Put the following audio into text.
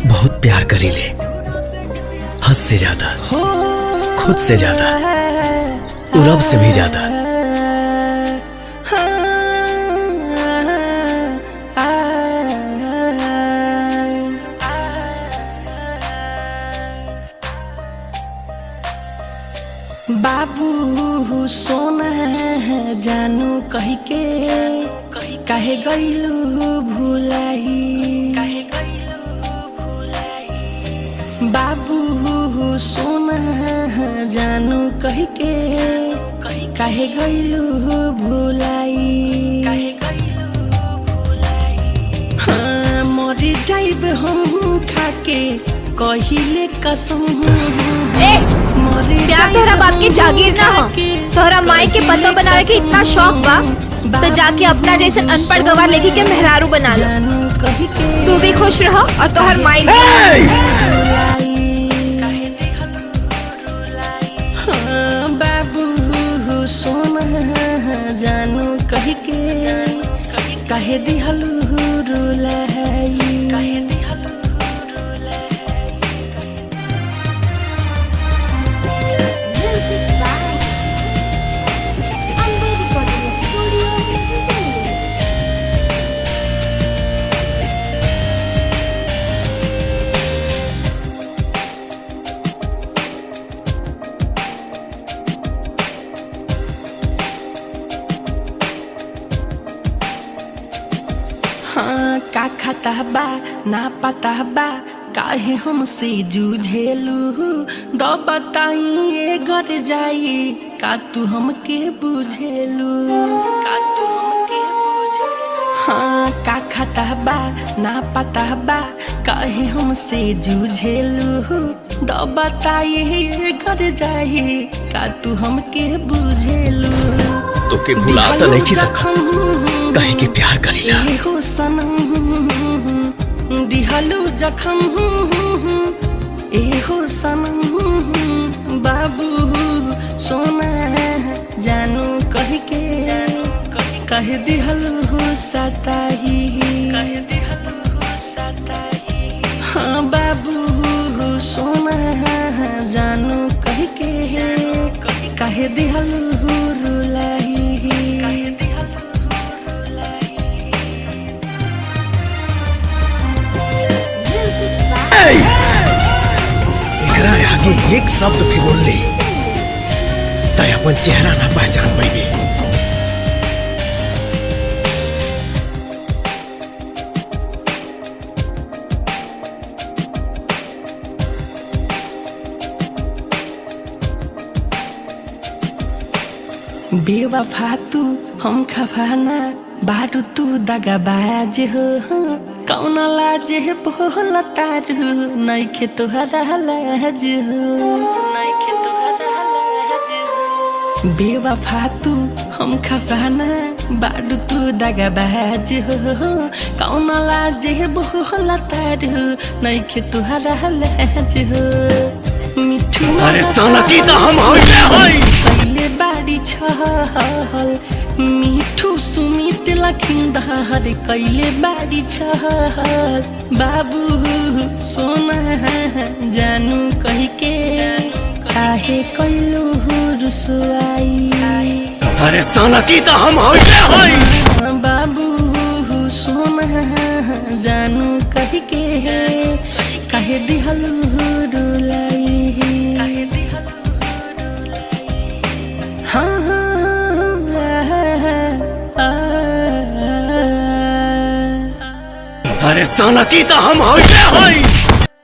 बहुत प्यार करी ले, हद से ज्यादा, खुद से ज्यादा, और रब से भी ज्यादा। बाबू सोना जानू कही के काहे गइलू भुलाई, बाबू सोना जानू कही के काहे गइलू भुलाई। हाँ मरी जाइब हम खाके कहिले कसम। प्यार तोहरा बाप की जागीर ना हो, तोहरा माई के पतो बनावे के इतना शौक बा तो जाके अपना जैसे अनपढ़ गवार लेके के मेहरारू बना लो। तू भी खुश रहो और तोहर माई भी। हाँ बाबू सोना जानू कही के काहे दिहलू रुलाई। हाँ का खाता बा ना पता बा काहे हमसे जूझेलू, दो बताइए घर जाई का तू हमके बुझेलू, का तू हमके बुझेलू। हाँ का खाता बा ना पता बा काहे हमसे जूझेलू, दो बताइए घर जाई का तू हमके बुझेलू। तो के भुला तो नहीं की सकत, कहे के प्यार करीला। हो सनम दिहलू जखम, ए हो सनम बाबू सोना जानू कह के कह दिहलू सताही। हाँ बाबू सोना जानू कह के कह दिहलू रुलाई। आगे एक शब्द भी बोल ले तो अपन चेहरा ना पहचान पाएगी। बेवफा तू हम खफाना बारू तू दगाबाज हो, कौन लाज बोल तारू नइखे तोहरा लाज हो, नइखे तोहरा लाज हो। बेवफा तू हम खफाना बारू तू दगाबाज हो, कौन लाज बोल तारू नइखे तोहरा लाज हो। मिठू अरे सोना की तो हम होई पहले बाड़ी छहल मिठू सुमित लखिंदर कैले बाड़ी छहल। बाबू सोना जानू कही के काहे कैलू रुसवाई। अरे सोना की तो हम होई बाबू सोना जानू कही के काहे दिहलू रुलाई। हाँ अरे सोना की तो हम होई